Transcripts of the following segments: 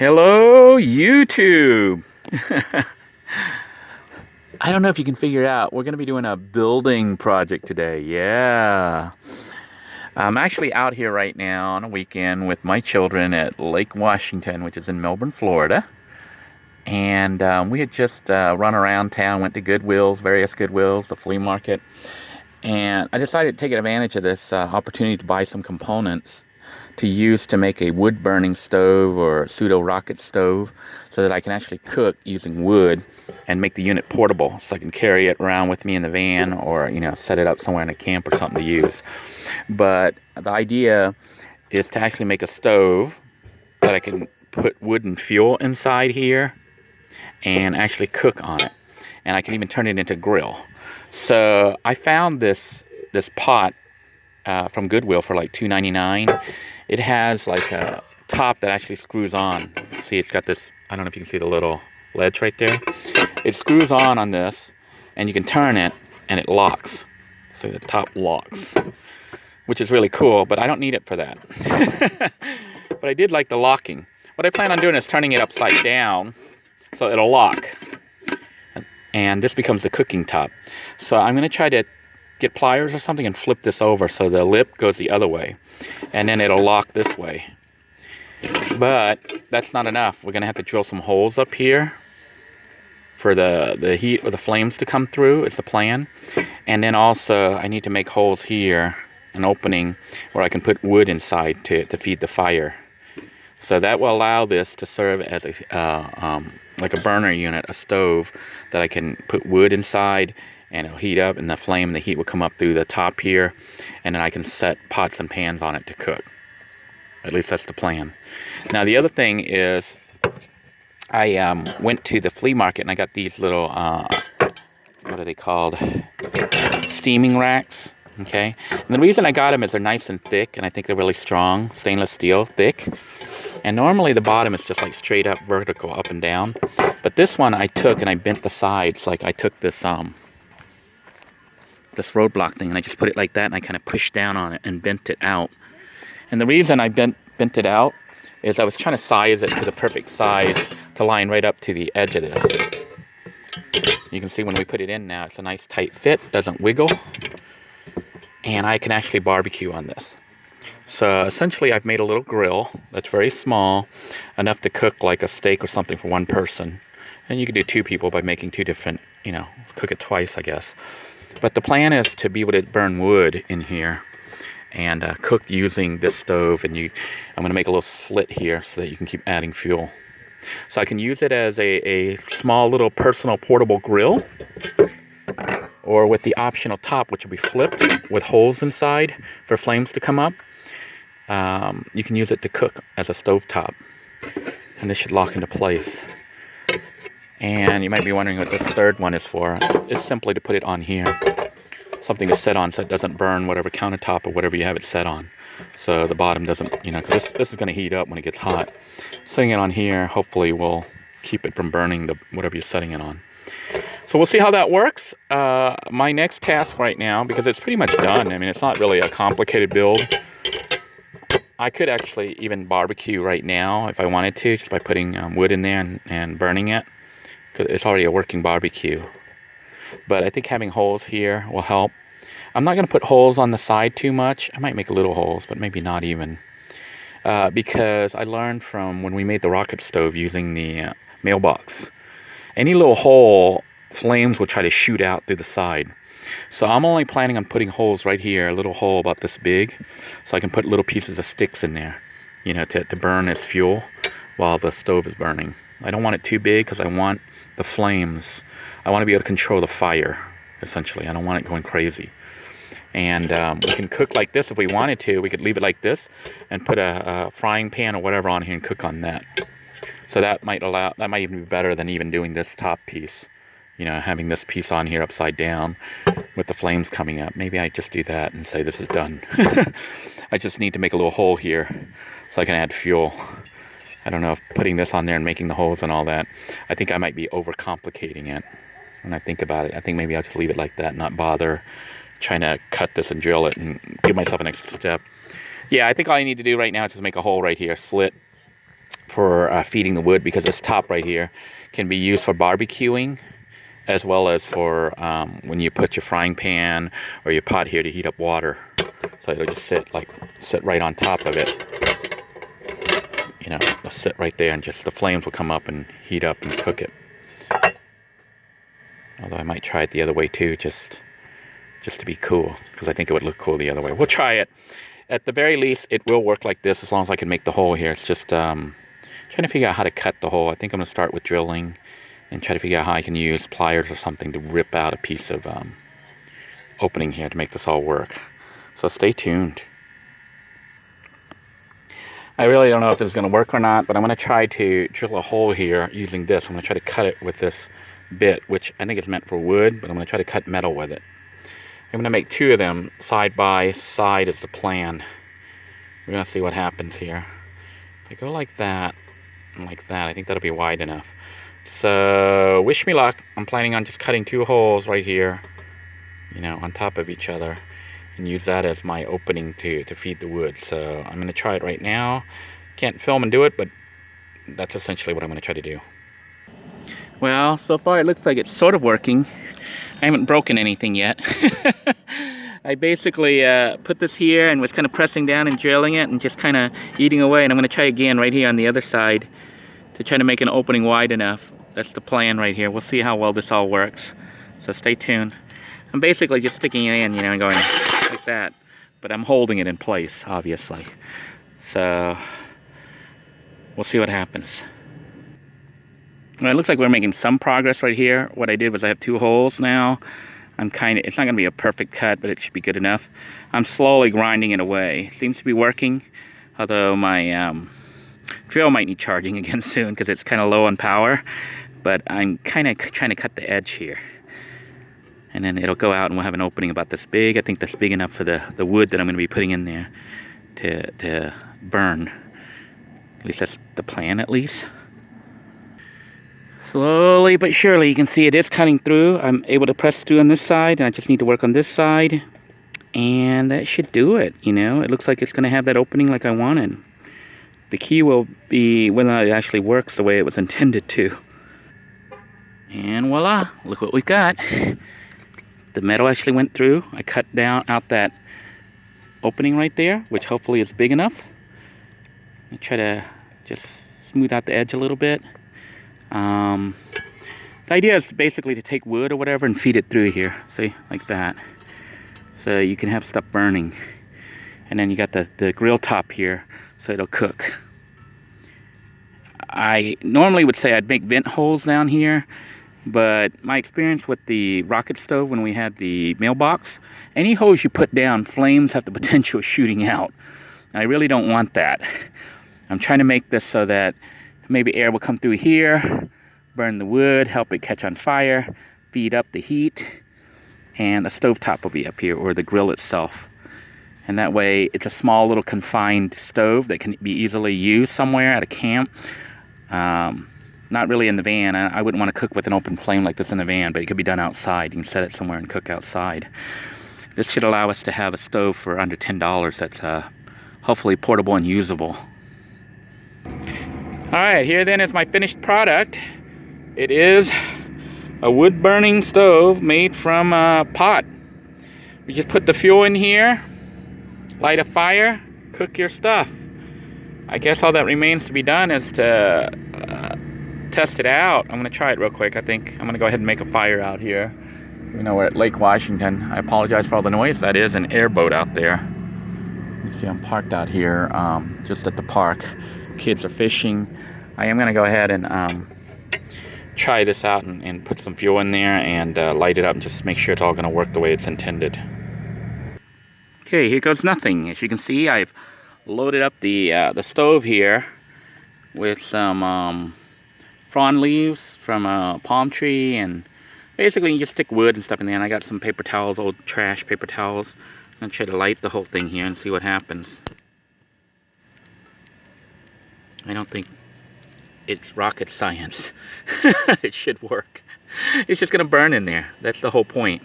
Hello, YouTube. I don't know if you can figure it out. We're going to be doing a building project today. Yeah. I'm actually out here right now on a weekend with my children at Lake Washington, which is in Melbourne, Florida. And we had just run around town, went to Goodwills, various Goodwills, the flea market. And I decided to take advantage of this opportunity to buy some components to use to make a wood-burning stove or pseudo-rocket stove so that I can actually cook using wood and make the unit portable so I can carry it around with me in the van or, set it up somewhere in a camp or something to use. But the idea is to actually make a stove that I can put wood and fuel inside here and actually cook on it. And I can even turn it into a grill. So I found this pot from Goodwill for like $2.99. It has like a top that actually screws on. See, it's got this, I don't know if you can see the little ledge right there. It screws on this, and you can turn it, and it locks. So the top locks, which is really cool, but I don't need it for that. But I did like the locking. What I plan on doing is turning it upside down so it'll lock. And this becomes the cooking top. So I'm going to try to get pliers or something and flip this over so the lip goes the other way. And then it'll lock this way. But that's not enough. We're going to have to drill some holes up here for the heat or the flames to come through. It's the plan. And then also I need to make holes here, an opening where I can put wood inside to feed the fire. So that will allow this to serve as a like a burner unit, a stove that I can put wood inside and it'll heat up, and the flame, the heat will come up through the top here, and then I can set pots and pans on it to cook. At least that's the plan. Now the other thing is I went to the flea market and I got these little, what are they called? Steaming racks. Okay. And the reason I got them is they're nice and thick, and I think they're really strong, stainless steel, thick. And normally the bottom is just like straight up vertical, up and down. But this one I took and I bent the sides. Like I took this roadblock thing and I just put it like that, and I kind of pushed down on it and bent it out. And the reason I bent it out is I was trying to size it to the perfect size to line right up to the edge of this. You can see when we put it in now, it's a nice tight fit, doesn't wiggle. And I can actually barbecue on this. So essentially I've made a little grill that's very small, enough to cook like a steak or something for one person. And you can do two people by making two different, cook it twice, I guess. But the plan is to be able to burn wood in here and cook using this stove. And I'm going to make a little slit here so that you can keep adding fuel. So I can use it as a small little personal portable grill, or with the optional top, which will be flipped with holes inside for flames to come up. You can use it to cook as a stove top, and this should lock into place. And you might be wondering what this third one is for. It's simply to put it on here, something to set on so it doesn't burn whatever countertop or whatever you have it set on. So the bottom doesn't, because this is going to heat up when it gets hot. Setting it on here hopefully will keep it from burning whatever you're setting it on. So we'll see how that works. My next task right now, because it's pretty much done. I mean, it's not really a complicated build. I could actually even barbecue right now if I wanted to, just by putting wood in there and burning it. It's already a working barbecue. But I think having holes here will help. I'm not going to put holes on the side too much. I might make little holes, but maybe not even. Because I learned from when we made the rocket stove using the mailbox. Any little hole, flames will try to shoot out through the side. So I'm only planning on putting holes right here, a little hole about this big, so I can put little pieces of sticks in there, to burn as fuel while the stove is burning. I don't want it too big because I want the flames. I want to be able to control the fire, essentially. I don't want it going crazy. And we can cook like this if we wanted to. We could leave it like this and put a frying pan or whatever on here and cook on that. So that might even be better than even doing this top piece. Having this piece on here upside down with the flames coming up. Maybe I just do that and say this is done. I just need to make a little hole here so I can add fuel. I don't know if putting this on there and making the holes and all that, I think I might be overcomplicating it when I think about it. I think maybe I'll just leave it like that and not bother trying to cut this and drill it and give myself an extra step. Yeah, I think all I need to do right now is just make a hole right here, slit, for feeding the wood, because this top right here can be used for barbecuing, as well as for when you put your frying pan or your pot here to heat up water. So it'll just sit right on top of it. You know, it'll sit right there, and just the flames will come up and heat up and cook it. Although I might try it the other way too, just to be cool, because I think it would look cool the other way. We'll try it. At the very least, it will work like this as long as I can make the hole here. It's just trying to figure out how to cut the hole. I think I'm going to start with drilling and try to figure out how I can use pliers or something to rip out a piece of opening here to make this all work. So stay tuned. I really don't know if this is going to work or not, but I'm going to try to drill a hole here using this. I'm going to try to cut it with this bit, which I think is meant for wood, but I'm going to try to cut metal with it. I'm going to make 2 of them side by side as the plan. We're going to see what happens here. If I go like that and like that, I think that'll be wide enough. So wish me luck. I'm planning on just cutting 2 holes right here, you know, on top of each other, and use that as my opening to feed the wood. So I'm going to try it right now. Can't film and do it, but that's essentially what I'm going to try to do. Well, so far it looks like it's sort of working. I haven't broken anything yet. I basically put this here and was kind of pressing down and drilling it and just kind of eating away. And I'm going to try again right here on the other side to try to make an opening wide enough. That's the plan right here. We'll see how well this all works. So stay tuned. I'm basically just sticking it in, you know, and going like that. But I'm holding it in place, obviously. So we'll see what happens. Well, it looks like we're making some progress right here. What I did was I have 2 holes now. It's not going to be a perfect cut, but it should be good enough. I'm slowly grinding it away. It seems to be working, although my drill might need charging again soon because it's kind of low on power. But I'm kind of trying to cut the edge here. And then it'll go out and we'll have an opening about this big. I think that's big enough for the wood that I'm going to be putting in there to burn. At least that's the plan, at least. Slowly but surely, you can see it is cutting through. I'm able to press through on this side, and I just need to work on this side. And that should do it, you know. It looks like it's going to have that opening like I wanted. The key will be whether it actually works the way it was intended to. And voila, look what we've got. The metal actually went through. I cut out that opening right there, which hopefully is big enough. I try to just smooth out the edge a little bit. The idea is basically to take wood or whatever and feed it through here. See, like that. So you can have stuff burning. And then you got the grill top here, so it'll cook. I normally would say I'd make vent holes down here, but my experience with the rocket stove when we had the mailbox, any hose you put down, flames have the potential of shooting out. I really don't want that. I'm trying to make this so that maybe air will come through here, burn the wood, help it catch on fire, feed up the heat, and the stovetop will be up here, or the grill itself. And that way, it's a small little confined stove that can be easily used somewhere at a camp. Not really in the van. I wouldn't want to cook with an open flame like this in the van, but it could be done outside. You can set it somewhere and cook outside. This should allow us to have a stove for under $10 that's hopefully portable and usable. Alright, here then is my finished product. It is a wood-burning stove made from pot. We just put the fuel in here, light a fire, cook your stuff. I guess all that remains to be done is to test it out. I'm going to try it real quick. I think I'm going to go ahead and make a fire out here. You know, we're at Lake Washington. I apologize for all the noise. That is an airboat out there. You see I'm parked out here just at the park. Kids are fishing. I am going to go ahead and try this out and put some fuel in there and light it up and just make sure it's all going to work the way it's intended. Okay, here goes nothing. As you can see, I've loaded up the stove here with some frond leaves from a palm tree, and basically you just stick wood and stuff in there. And I got some paper towels, old trash paper towels. I'm going to try to light the whole thing here and see what happens. I don't think it's rocket science. It should work. It's just going to burn in there. That's the whole point.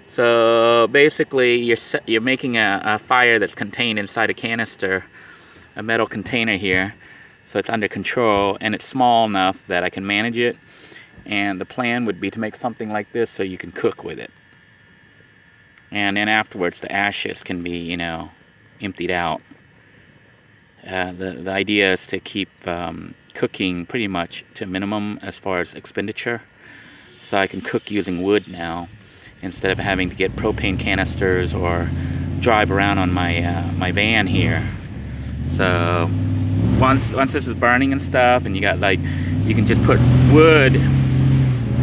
So basically you're making a fire that's contained inside a canister, a metal container here. So it's under control, and it's small enough that I can manage it. And the plan would be to make something like this so you can cook with it. And then afterwards, the ashes can be, you know, emptied out. The idea is to keep cooking pretty much to a minimum as far as expenditure. So I can cook using wood now instead of having to get propane canisters or drive around on my my van here. So once this is burning and stuff, and you got like, you can just put wood.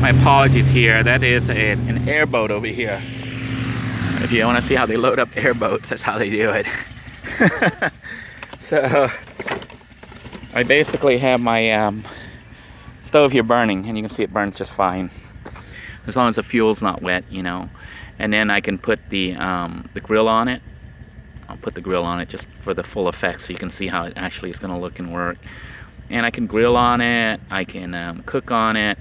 My apologies here. That is an airboat over here. If you want to see how they load up airboats, that's how they do it. So I basically have my stove here burning, and you can see it burns just fine, as long as the fuel's not wet, you know. And then I can put the grill on it. I'll put the grill on it just for the full effect, so you can see how it actually is going to look and work. And I can grill on it. I can cook on it.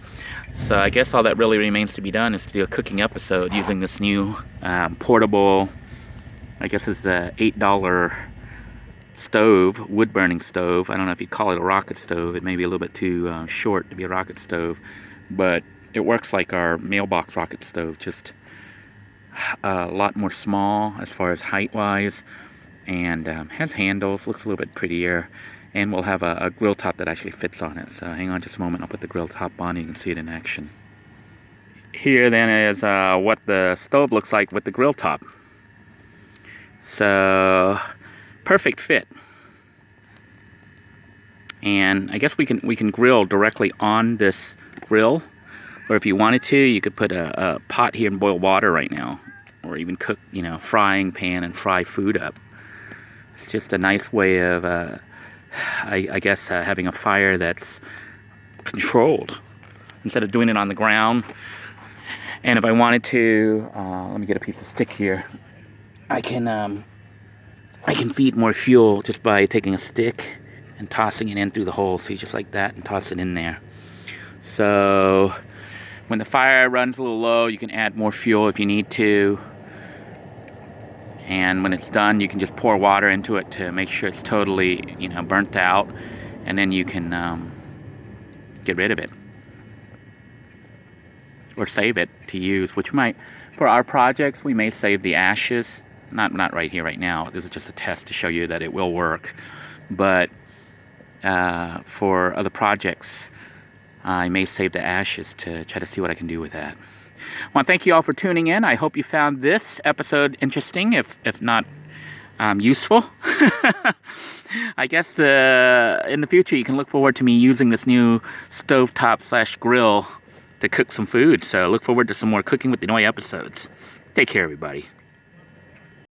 So I guess all that really remains to be done is to do a cooking episode using this new portable, I guess it's a $8 stove, wood burning stove. I don't know if you'd call it a rocket stove. It may be a little bit too short to be a rocket stove, but it works like our mailbox rocket stove, just a lot more small as far as height wise, and has handles, looks a little bit prettier. And we'll have a grill top that actually fits on it. So hang on just a moment, I'll put the grill top on, you can see it in action. Here then is what the stove looks like with the grill top. So perfect fit. And I guess we can grill directly on this grill, or if you wanted to, you could put a pot here and boil water right now, or even cook, you know, frying pan and fry food up. It's just a nice way of I guess having a fire that's controlled instead of doing it on the ground. And if I wanted to, let me get a piece of stick here. I can feed more fuel just by taking a stick and tossing it in through the hole. See, just like that, and toss it in there. So when the fire runs a little low, you can add more fuel if you need to. And when it's done, you can just pour water into it to make sure it's totally, you know, burnt out. And then you can get rid of it. Or save it to use, which might, for our projects, we may save the ashes. Not right here, right now. This is just a test to show you that it will work. But for other projects, I may save the ashes to try to see what I can do with that. I want to thank you all for tuning in. I hope you found this episode interesting, if not useful. I guess in the future you can look forward to me using this new stovetop / grill to cook some food. So look forward to some more Cooking with Denoy episodes. Take care, everybody.